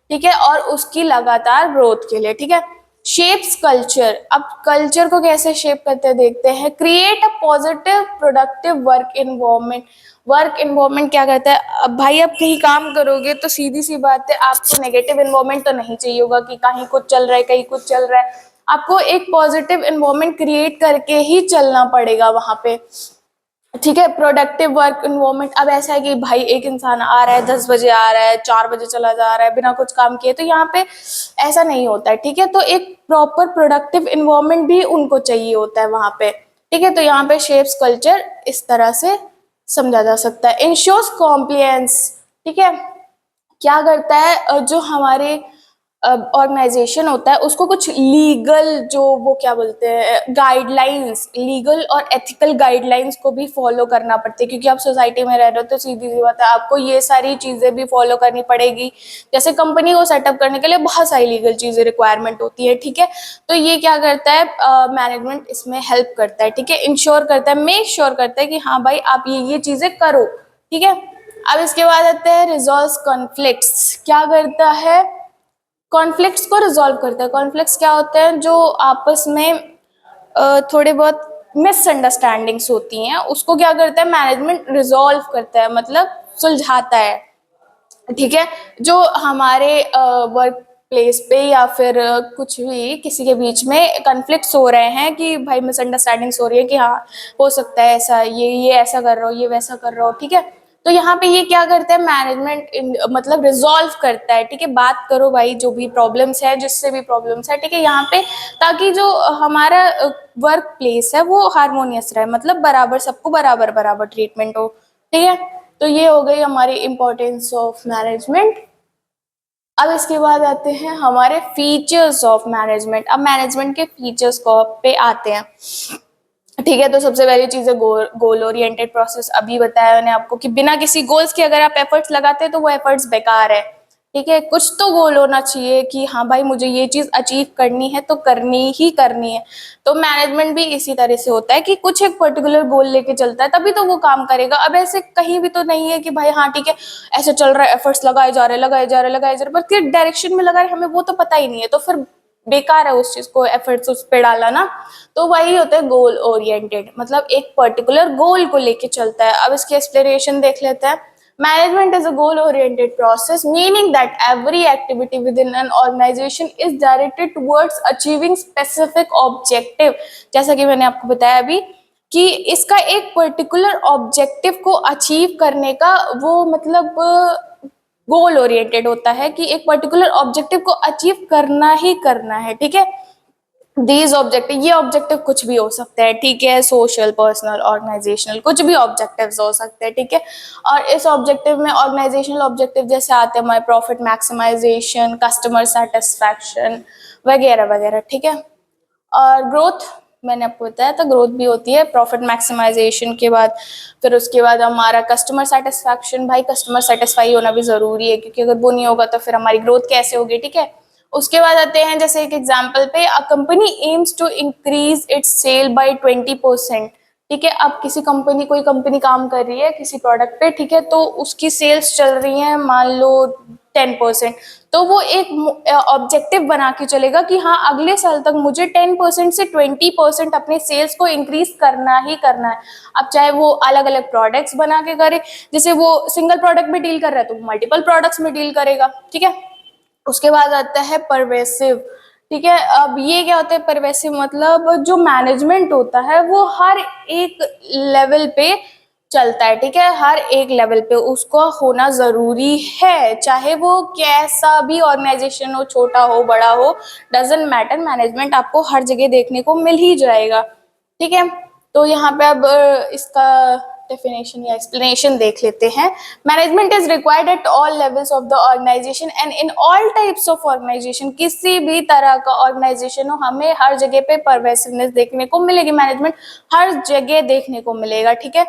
ठीक है, और उसकी लगातार ग्रोथ के लिए, ठीक है। Shapes culture. अब कल्चर को कैसे शेप करते हैं देखते हैं। Create a positive productive work environment. Work environment क्या कहता है, अब भाई आप कहीं काम करोगे तो सीधी सी बात है, आपको नेगेटिव इन्वायरमेंट तो नहीं चाहिए होगा कि कहीं कुछ चल रहा है कहीं कुछ चल रहा है। आपको एक पॉजिटिव इन्वायरमेंट क्रिएट करके ही चलना पड़ेगा वहां पे, ठीक है। Productive work environment. अब ऐसा है कि भाई एक इंसान आ रहा है 10 बजे आ रहा है 4 बजे चला जा रहा है बिना कुछ काम किए, तो यहाँ पे ऐसा नहीं होता है, ठीक है। तो एक प्रॉपर प्रोडक्टिव इन्वायरमेंट भी उनको चाहिए होता है वहां पे, ठीक है। तो यहाँ पे शेप्स कल्चर इस तरह से समझा जा सकता है। इंश्योर्स कॉम्प्लियंस, ठीक है। क्या करता है, जो हमारे ऑर्गेनाइजेशन होता है उसको कुछ लीगल जो वो क्या बोलते हैं गाइडलाइंस, लीगल और एथिकल गाइडलाइंस को भी फॉलो करना पड़ता है, क्योंकि आप सोसाइटी में रह रहे हो तो सीधी सी बात है आपको ये सारी चीजें भी फॉलो करनी पड़ेगी। जैसे कंपनी को सेटअप करने के लिए बहुत सारी लीगल चीजें रिक्वायरमेंट होती है, ठीक है। तो ये क्या करता है, मैनेजमेंट इसमें हेल्प करता है, ठीक है। इंश्योर करता है, मेक श्योर करता है कि हाँ भाई आप ये चीजें करो, ठीक है। अब इसके बाद आते हैं रिजॉल्व कॉन्फ्लिक्ट्स। क्या करता है, कॉन्फ्लिक्ट्स को रिजॉल्व करता है। कॉन्फ्लिक्ट्स क्या होते हैं, जो आपस में थोड़े बहुत मिसअंडरस्टैंडिंग्स होती हैं, उसको क्या करता है मैनेजमेंट, रिजॉल्व करता है, मतलब सुलझाता है, ठीक है। जो हमारे वर्क प्लेस पे या फिर कुछ भी किसी के बीच में कॉन्फ्लिक्ट्स हो रहे हैं कि भाई मिसअंडरस्टैंडिंग्स हो रही है कि हाँ हो सकता है ऐसा, ये ऐसा कर रहा हो, ये वैसा कर रहा हो, ठीक है। तो यहाँ पे ये क्या करता है मैनेजमेंट, मतलब रिजॉल्व करता है, ठीक है। बात करो भाई जो भी प्रॉब्लम्स है, जिससे भी प्रॉब्लम्स है, ठीक है, यहाँ पे, ताकि जो हमारा वर्क प्लेस है वो हारमोनियस रहे, मतलब बराबर सबको बराबर बराबर ट्रीटमेंट हो, ठीक है। तो ये हो गई हमारी इंपॉर्टेंस ऑफ मैनेजमेंट। अब इसके बाद आते हैं हमारे फीचर्स ऑफ मैनेजमेंट। अब मैनेजमेंट के फीचर्स को पे आते हैं, ठीक है। तो सबसे पहली चीज है गोल ओरिएंटेड प्रोसेस। अभी बताया मैंने आपको कि बिना किसी गोल्स के अगर आप एफर्ट्स लगाते हैं तो वो एफर्ट्स बेकार है, ठीक है। कुछ तो गोल होना चाहिए कि हाँ भाई मुझे ये चीज अचीव करनी है तो करनी ही करनी है। तो मैनेजमेंट भी इसी तरह से होता है कि कुछ एक पर्टिकुलर गोल लेके चलता है तभी तो वो काम करेगा। अब ऐसे कहीं भी तो नहीं है कि भाई हाँ ठीक है ऐसे चल रहा है, एफर्ट्स लगाए जा रहे लगाए जा रहे लगाए जा रहे, पर किस डायरेक्शन में लगा रहे हमें वो तो पता ही नहीं है, तो फिर बेकार है उस चीज को एफर्ट्स उस पे डाला ना। तो वही होता है गोल ओरिएंटेड, मतलब एक पर्टिकुलर गोल को लेके चलता है। अब इसकी एक्सप्लेनेशन देख लेते हैं। Management is a goal-oriented process, meaning that every activity within an organization is directed towards achieving specific objective। जैसा कि मैंने आपको बताया अभी कि इसका एक पर्टिकुलर ऑब्जेक्टिव को अचीव करने का वो मतलब गोल ओरिएंटेड होता है कि एक पर्टिकुलर ऑब्जेक्टिव को अचीव करना ही करना है, ठीक है। दीज ऑब्जेक्टिव, ये ऑब्जेक्टिव कुछ भी हो सकते हैं, ठीक है, सोशल, पर्सनल, ऑर्गेनाइजेशनल, कुछ भी ऑब्जेक्टिव्स हो सकते हैं, ठीक है। और इस ऑब्जेक्टिव में ऑर्गेनाइजेशनल ऑब्जेक्टिव जैसे आते हैं हमारे प्रॉफिट मैक्सिमाइजेशन, कस्टमर सेटिस्फैक्शन वगैरह वगैरह, ठीक है। और ग्रोथ, मैंने आपको बताया था ग्रोथ भी होती है प्रॉफिट मैक्सिमाइजेशन के बाद। फिर उसके बाद हमारा कस्टमर सेटिस्फैक्शन, भाई कस्टमर सेटिस्फाई होना भी जरूरी है, क्योंकि अगर वो नहीं होगा तो फिर हमारी ग्रोथ कैसे होगी, ठीक है। उसके बाद आते हैं जैसे एक एग्जांपल पे, a company aims to increase its sale by 20%, ठीक है। अब किसी कंपनी, कोई कंपनी काम कर रही है किसी प्रोडक्ट पे, ठीक है, तो उसकी सेल्स चल रही है मान लो 10%, तो वो एक ऑब्जेक्टिव बना के चलेगा कि हाँ अगले साल तक मुझे 10% से 20% अपने सेल्स को इंक्रीज करना ही करना है। अब चाहे वो अलग अलग प्रोडक्ट्स बना के करे, जैसे वो सिंगल प्रोडक्ट में डील कर रहा है तो मल्टीपल प्रोडक्ट्स में डील करेगा, ठीक है। उसके बाद आता है परवेसिव, ठीक है। अब ये क्या होता है परवेसिव, मतलब जो मैनेजमेंट होता है वो हर एक लेवल पे चलता है, ठीक है, हर एक लेवल पे उसको होना जरूरी है, चाहे वो कैसा भी ऑर्गेनाइजेशन हो, छोटा हो बड़ा हो, डजेंट मैटर, मैनेजमेंट आपको हर जगह देखने को मिल ही जाएगा, ठीक है। तो यहाँ पे अब इसका डेफिनेशन या एक्सप्लेनेशन देख लेते हैं। Management is required at all levels of the organisation and in all types of organisation, किसी भी तरह का ऑर्गेनाइजेशन हो हमें हर जगह पे परवेसिवनेस देखने को मिलेगी, मैनेजमेंट हर जगह देखने को मिलेगा, ठीक है।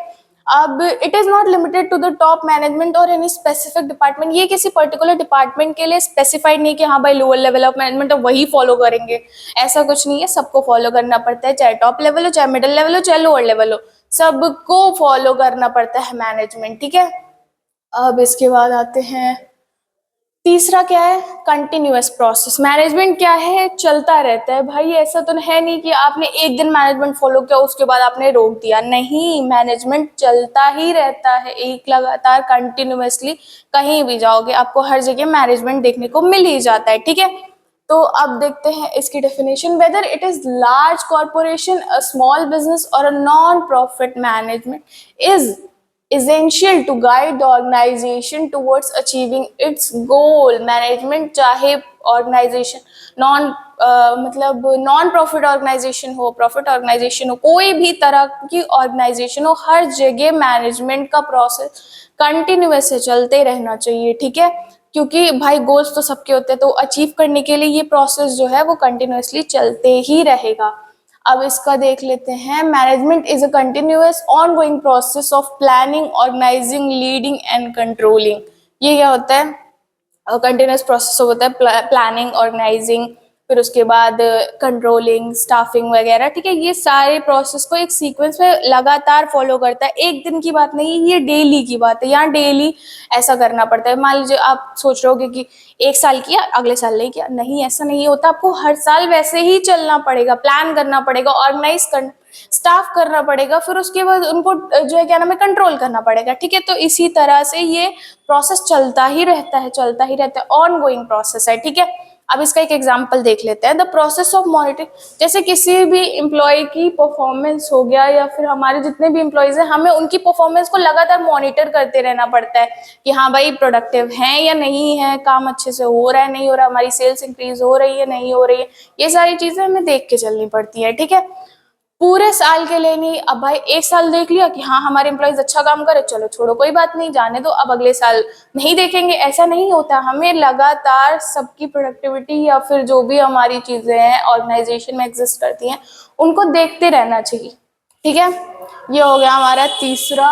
अब it is not limited to the top management और एनी स्पेसिफिक डिपार्टमेंट, ये किसी पर्टिकुलर डिपार्टमेंट के लिए स्पेसिफाइड नहीं कि हाँ भाई लोअर लेवल ऑफ मैनेजमेंट है वही फॉलो करेंगे, ऐसा कुछ नहीं है, सबको फॉलो करना पड़ता है, चाहे टॉप लेवल हो, चाहे मिडिल लेवल हो, चाहे लोअर लेवल हो, सबको फॉलो करना पड़ता है मैनेजमेंट, ठीक है। अब इसके बाद आते हैं तीसरा क्या है, कंटिन्यूअस प्रोसेस। मैनेजमेंट क्या है, चलता रहता है भाई, ऐसा तो है नहीं कि आपने एक दिन मैनेजमेंट फॉलो किया उसके बाद आपने रोक दिया, नहीं, मैनेजमेंट चलता ही रहता है, एक लगातार कंटिन्यूअसली, कहीं भी जाओगे आपको हर जगह मैनेजमेंट देखने को मिल ही जाता है, ठीक है। तो अब देखते हैं इसकी definition, whether it is large corporation, a small business और a non profit, management is essential to guide the organization towards achieving its goal। Management चाहे ऑर्गेनाइजेशन नॉन मतलब नॉन प्रॉफिट ऑर्गेनाइजेशन हो, प्रॉफिट ऑर्गेनाइजेशन हो, कोई भी तरह की organisation हो, हर जगह मैनेजमेंट का प्रोसेस कंटिन्यूअस से चलते रहना चाहिए, ठीक है। क्योंकि भाई गोल्स तो सबके होते हैं, तो अचीव करने के लिए ये प्रोसेस जो है वो कंटिन्यूअसली चलते ही रहेगा। अब इसका देख लेते हैं, management is a continuous ongoing process of planning, organising, leading and controlling. ये क्या होता है, कंटिन्यूस प्रोसेस होता है प्लानिंग, ऑर्गेनाइजिंग, फिर उसके बाद कंट्रोलिंग, स्टाफिंग वगैरह, ठीक है। ये सारे प्रोसेस को एक सीक्वेंस में लगातार फॉलो करता है, एक दिन की बात नहीं, ये डेली की बात है, यहाँ डेली ऐसा करना पड़ता है। मान लीजिए आप सोच रहे होगे कि एक साल किया अगले साल नहीं किया, नहीं, ऐसा नहीं होता, आपको हर साल वैसे ही चलना पड़ेगा, प्लान करना पड़ेगा, ऑर्गेनाइज कर, स्टाफ करना पड़ेगा, फिर उसके बाद उनको जो है क्या नाम है कंट्रोल करना पड़ेगा, ठीक है। तो इसी तरह से ये प्रोसेस चलता ही रहता है, चलता ही रहता है, ऑन गोइंग प्रोसेस है, ठीक है। अब इसका एक एग्जांपल देख लेते हैं, द प्रोसेस ऑफ मॉनिटरिंग, जैसे किसी भी एम्प्लॉय की परफॉर्मेंस हो गया या फिर हमारे जितने भी एम्प्लॉयज हैं, हमें उनकी परफॉर्मेंस को लगातार मॉनिटर करते रहना पड़ता है कि हाँ भाई प्रोडक्टिव हैं या नहीं है, काम अच्छे से हो रहा है नहीं हो रहा, हमारी सेल्स इंक्रीज हो रही है नहीं हो रही है, ये सारी चीजें हमें देख के चलनी पड़ती है, ठीक है। पूरे साल के लिए नहीं, अब भाई एक साल देख लिया कि हाँ हमारे एम्प्लॉयज अच्छा काम करे, चलो छोड़ो कोई बात नहीं जाने दो, अब अगले साल नहीं देखेंगे, ऐसा नहीं होता, हमें लगातार सबकी प्रोडक्टिविटी या फिर जो भी हमारी चीजें हैं ऑर्गेनाइजेशन में एग्जिस्ट करती हैं उनको देखते रहना चाहिए, ठीक है। ये हो गया हमारा तीसरा।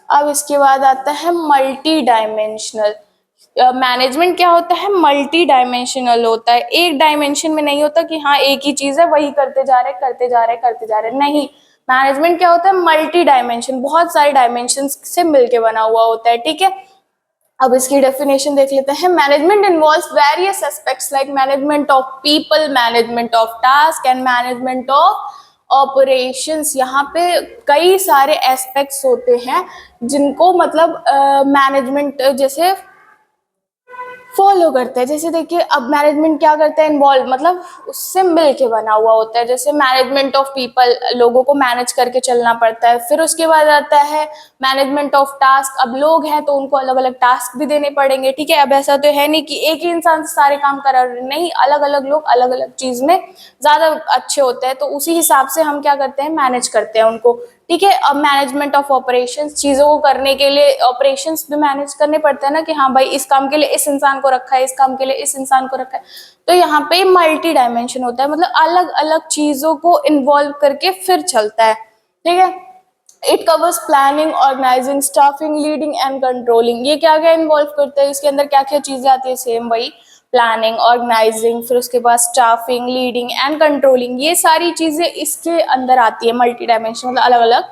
अब इसके बाद आता है मल्टी डायमेंशनल। मैनेजमेंट क्या होता है, मल्टी डायमेंशनल होता है, एक डायमेंशन में नहीं होता कि हाँ एक ही चीज है वही करते जा रहे करते जा रहे करते जा रहे, नहीं, मैनेजमेंट क्या होता है, मल्टी डायमेंशन, बहुत सारे डायमेंशन से मिलके बना हुआ होता है, ठीक है। अब इसकी डेफिनेशन देख लेते हैं, management involves various aspects like management of people, management of task and management of operations. यहाँ पे कई सारे एस्पेक्ट्स होते हैं जिनको मतलब मैनेजमेंट जैसे फॉलो करते हैं। जैसे देखिए अब मैनेजमेंट क्या करता है, इन्वॉल्व मतलब उससे मिल के बना हुआ होता है। जैसे मैनेजमेंट ऑफ पीपल, लोगों को मैनेज करके चलना पड़ता है। फिर उसके बाद आता है मैनेजमेंट ऑफ टास्क, अब लोग हैं तो उनको अलग अलग टास्क भी देने पड़ेंगे, ठीक है। अब ऐसा तो है नहीं कि एक ही इंसान से सारे काम करा रहे, नहीं, अलग अलग लोग अलग अलग चीज में ज्यादा अच्छे होते हैं, तो उसी हिसाब से हम क्या करते हैं, मैनेज करते हैं उनको, ठीक है। अब मैनेजमेंट ऑफ ऑपरेशंस, चीजों को करने के लिए ऑपरेशंस भी मैनेज करने पड़ते हैं ना, कि हाँ भाई इस काम के लिए इस इंसान को रखा है, इस काम के लिए इस इंसान को रखा है। तो यहाँ पे मल्टी डायमेंशन होता है, मतलब अलग अलग चीजों को इन्वॉल्व करके फिर चलता है, ठीक है। It covers planning, organising, staffing, leading and controlling. ये क्या क्या इन्वॉल्व करता है, इसके अंदर क्या क्या चीजें आती है, सेम वही प्लानिंग, ऑर्गेनाइजिंग, फिर उसके बाद स्टाफिंग, लीडिंग एंड कंट्रोलिंग, ये सारी चीजें इसके अंदर आती है, मल्टी डायमेंशन मतलब अलग अलग,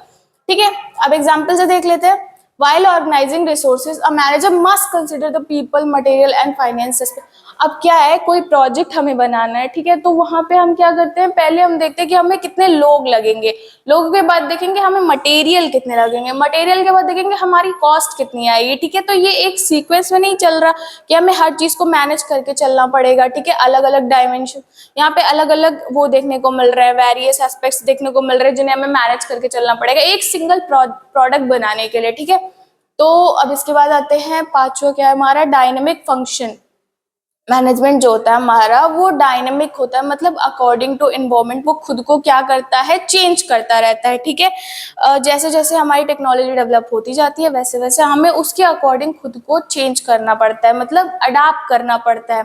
ठीक है। अब एग्जाम्पल से देख लेते हैं। While organizing resources, a manager must consider the people, material and finance aspect. अब क्या है, कोई प्रोजेक्ट हमें बनाना है, ठीक है, तो वहां पे हम क्या करते हैं, पहले हम देखते हैं कि हमें कितने लोग लगेंगे, लोगों के बाद देखेंगे हमें मटेरियल कितने लगेंगे, मटेरियल के बाद देखेंगे हमारी कॉस्ट कितनी आएगी, ठीक है। तो ये एक सीक्वेंस में नहीं चल रहा कि हमें हर चीज को मैनेज करके चलना पड़ेगा, ठीक है। अलग अलग डायमेंशन यहाँ पे अलग अलग वो देखने को मिल रहा है, वेरियस एस्पेक्ट्स देखने को मिल रहे हैं जिन्हें हमें मैनेज करके चलना पड़ेगा एक सिंगल प्रोडक्ट बनाने के लिए, ठीक है। तो अब इसके बाद आते हैं पांचवा, क्या है हमारा, डायनेमिक फंक्शन। मैनेजमेंट जो होता है हमारा वो डायनेमिक होता है, मतलब अकॉर्डिंग टू इन्वायरमेंट वो खुद को क्या करता है, चेंज करता रहता है, ठीक है। जैसे जैसे हमारी टेक्नोलॉजी डेवलप होती जाती है वैसे वैसे हमें उसके अकॉर्डिंग खुद को चेंज करना पड़ता है, मतलब अडाप्ट करना पड़ता है।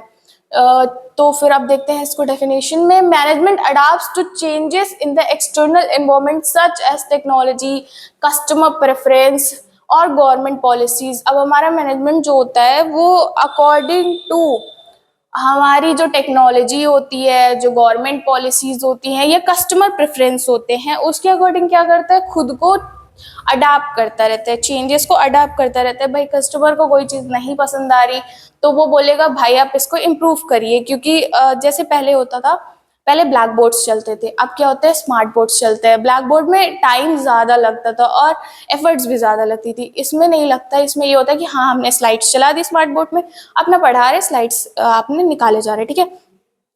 तो फिर अब देखते हैं इसको डेफिनेशन में। Management adapts to changes in the external environment such as technology, customer preference और गवर्नमेंट पॉलिसीज। अब हमारा मैनेजमेंट जो होता है वो अकॉर्डिंग टू हमारी जो टेक्नोलॉजी होती है, जो गवर्नमेंट पॉलिसीज होती हैं या कस्टमर प्रेफरेंस होते हैं, उसके अकॉर्डिंग क्या करता है, खुद को अडाप्ट करता रहता है, चेंजेस को अडाप्ट करता रहता है। भाई कस्टमर को कोई चीज़ नहीं पसंद आ रही तो वो बोलेगा भाई आप इसको इम्प्रूव करिए, क्योंकि जैसे पहले होता था, पहले ब्लैक बोर्ड्स चलते थे, अब क्या होता है, स्मार्ट बोर्ड्स चलते हैं। ब्लैक बोर्ड में टाइम ज़्यादा लगता था और एफर्ट्स भी ज़्यादा लगती थी, इसमें नहीं लगता। इसमें ये होता है कि हाँ हमने स्लाइड्स चला दी स्मार्ट बोर्ड में, अपना पढ़ा रहे, स्लाइड्स आपने निकाले जा रहे, ठीक है।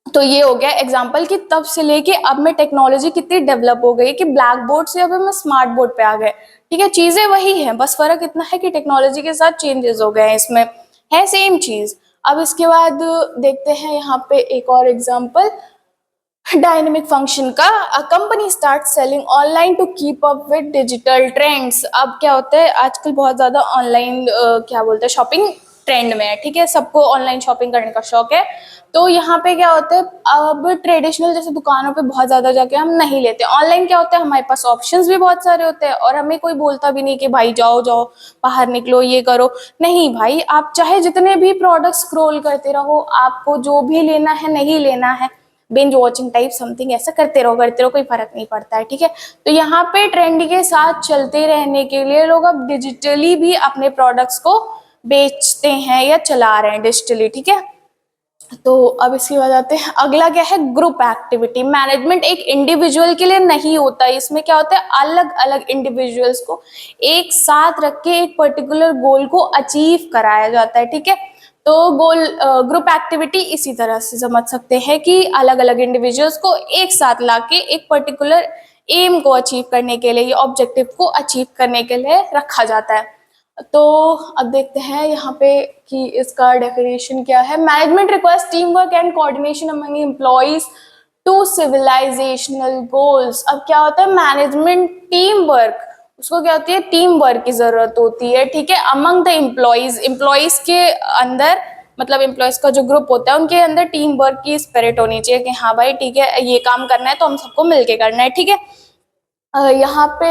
तो ये हो गया एग्जाम्पल कि तब से लेके अब में टेक्नोलॉजी कितनी डेवलप हो गई कि ब्लैक बोर्ड से अब हम स्मार्ट बोर्ड पे आ गए, ठीक है। चीजें वही हैं, बस फर्क इतना है कि टेक्नोलॉजी के साथ चेंजेस हो गए हैं, इसमें है सेम चीज। अब इसके बाद देखते हैं यहाँ पे एक और एग्जाम्पल डायनेमिक फंक्शन का। A company start selling online to keep up with digital trends. अब क्या होता है, आजकल बहुत ज्यादा ऑनलाइन क्या बोलते हैं, शॉपिंग ट्रेंड में है, ठीक है, सबको ऑनलाइन शॉपिंग करने का शौक है। तो यहाँ पे क्या होता है, अब ट्रेडिशनल जैसे दुकानों पे बहुत ज्यादा जाके हम नहीं लेते, ऑनलाइन क्या होता है, हमारे पास ऑप्शंस भी बहुत सारे होते हैं और हमें कोई बोलता भी नहीं कि भाई जाओ जाओ बाहर निकलो ये करो, नहीं भाई, आप चाहे जितने भी प्रोडक्ट स्क्रॉल करते रहो, आपको जो भी लेना है नहीं लेना है, बिंज वॉचिंग टाइप समथिंग ऐसा करते रहो, कोई फर्क नहीं पड़ता है, ठीक है। तो यहाँ पे ट्रेंड के साथ चलते रहने के लिए लोग अब डिजिटली भी अपने प्रोडक्ट्स को बेचते हैं या चला रहे हैं डिजिटली, ठीक है। तो अब इसकी बात आते हैं, अगला क्या है, ग्रुप एक्टिविटी। मैनेजमेंट एक इंडिविजुअल के लिए नहीं होता, इसमें क्या होता है, अलग अलग इंडिविजुअल्स को एक साथ रख के एक पर्टिकुलर गोल को अचीव कराया जाता है, ठीक है। तो गोल ग्रुप एक्टिविटी इसी तरह से समझ सकते हैं कि अलग अलग इंडिविजुअल्स को एक साथ लाके एक पर्टिकुलर एम को अचीव करने के लिए, ऑब्जेक्टिव को अचीव करने के लिए रखा जाता है। तो अब देखते हैं यहाँ पे कि इसका डेफिनेशन क्या है। Management requires team work and coordination among employees to civilisational goals. अब क्या होता है, मैनेजमेंट टीम वर्क, उसको क्या होती है, टीम वर्क की जरूरत होती है, ठीक है, अमंग द एम्प्लॉइज, एम्प्लॉइज के अंदर, मतलब एम्प्लॉइज का जो ग्रुप होता है उनके अंदर टीम वर्क की स्पिरिट होनी चाहिए कि हाँ भाई ठीक है ये काम करना है तो हम सबको मिलके करना है, ठीक है। यहाँ पे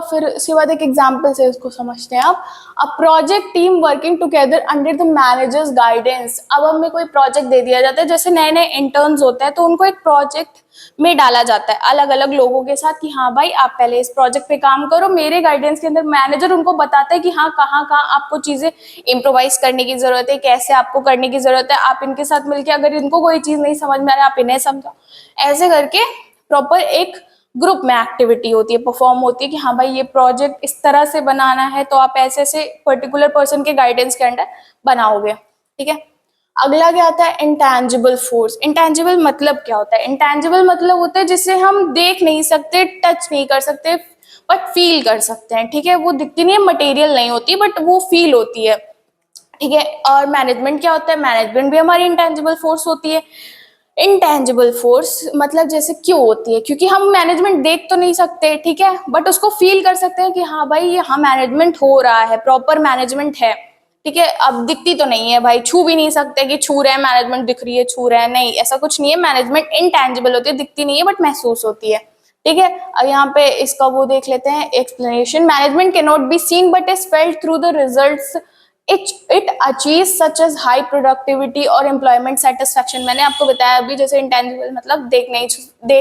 फिर इसके बाद एक एग्जाम्पल से इसको समझते हैं आप। A project team working together under the managers guidance. अब हमें कोई प्रोजेक्ट दे दिया जाता है, जैसे नए नए इंटर्न्स होते हैं तो उनको एक प्रोजेक्ट में डाला जाता है अलग अलग लोगों के साथ कि हाँ भाई आप पहले इस प्रोजेक्ट पे काम करो, मेरे गाइडेंस के अंदर मैनेजर उनको बताता है कि हाँ कहाँ कहाँ आपको चीजें इम्प्रोवाइज करने की जरूरत है, कैसे आपको करने की जरूरत है, आप इनके साथ मिलकर अगर इनको कोई चीज नहीं समझ में आ रहा है आप इन्हें समझाओ, ऐसे करके प्रॉपर एक ग्रुप में एक्टिविटी होती है, परफॉर्म होती है कि हाँ भाई ये प्रोजेक्ट इस तरह से बनाना है तो आप ऐसे ऐसे पर्टिकुलर पर्सन के गाइडेंस के अंडर बनाओगे, ठीक है। अगला क्या आता है, इंटेंजिबल फोर्स। इंटेंजिबल मतलब क्या होता है? इंटेंजिबल मतलब होता है जिसे हम देख नहीं सकते, टच नहीं कर सकते, बट फील कर सकते हैं, ठीक है। वो दिखती नहीं है, मटेरियल नहीं होती, बट वो फील होती है, ठीक है। और मैनेजमेंट क्या होता है? मैनेजमेंट भी हमारी इंटेंजिबल फोर्स होती है। इंटेंजिबल फोर्स मतलब जैसे क्यों होती है? क्योंकि हम मैनेजमेंट देख तो नहीं सकते, ठीक है, बट उसको फील कर सकते हैं कि हाँ भाई यहाँ मैनेजमेंट हो रहा है, प्रॉपर मैनेजमेंट है, ठीक है। अब दिखती तो नहीं है भाई, छू भी नहीं सकते कि छू रहे हैं, मैनेजमेंट दिख रही है, छू रहे हैं, नहीं, ऐसा कुछ नहीं है। मैनेजमेंट इंटेंजिबल होती है, दिखती नहीं है बट महसूस होती है, ठीक है। अब यहाँ पे इसका वो देख लेते हैं explanation. Management can not be seen but is felt through the results it achieve such as high productivity और एम्प्लॉयमेंट सेटिस्फैक्शन। मैंने आपको बताया अभी, जैसे इंटेंजिबल मतलब देख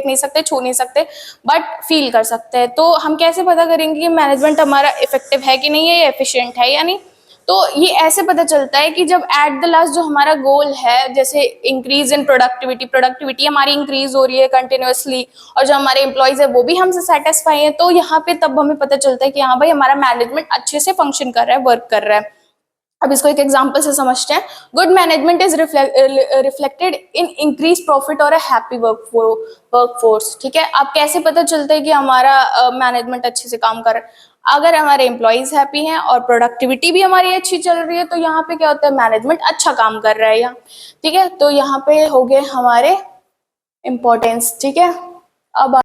नहीं सकते, छू नहीं सकते, बट फील कर सकते हैं। तो हम कैसे पता करेंगे कि मैनेजमेंट हमारा इफेक्टिव है कि नहीं है, या एफिशिएंट है या नहीं? तो ये ऐसे पता चलता है कि जब एट द लास्ट जो हमारा गोल है, जैसे इंक्रीज इन प्रोडक्टिविटी हमारी इंक्रीज हो रही है कंटिन्यूअसली, और जो हमारे एम्प्लॉयज है वो भी हमसे सेटिस्फाई है, तो यहाँ पे तब हमें पता चलता है कि हाँ भाई हमारा मैनेजमेंट अच्छे से फंक्शन कर रहा है, वर्क कर रहा है। अब इसको एक एग्जांपल से समझते हैं। Good management is reflected in increase profit और हैप्पी वर्कफोर्स, ठीक है। अब कैसे पता चलता है कि हमारा मैनेजमेंट अच्छे से काम कर रहा है? अगर हमारे एम्प्लॉयज हैप्पी हैं और प्रोडक्टिविटी भी हमारी अच्छी चल रही है, तो यहाँ पे क्या होता है, मैनेजमेंट अच्छा काम कर रहा है यहाँ, ठीक है। तो यहाँ पे हो गए हमारे इम्पोर्टेंस, ठीक है। अब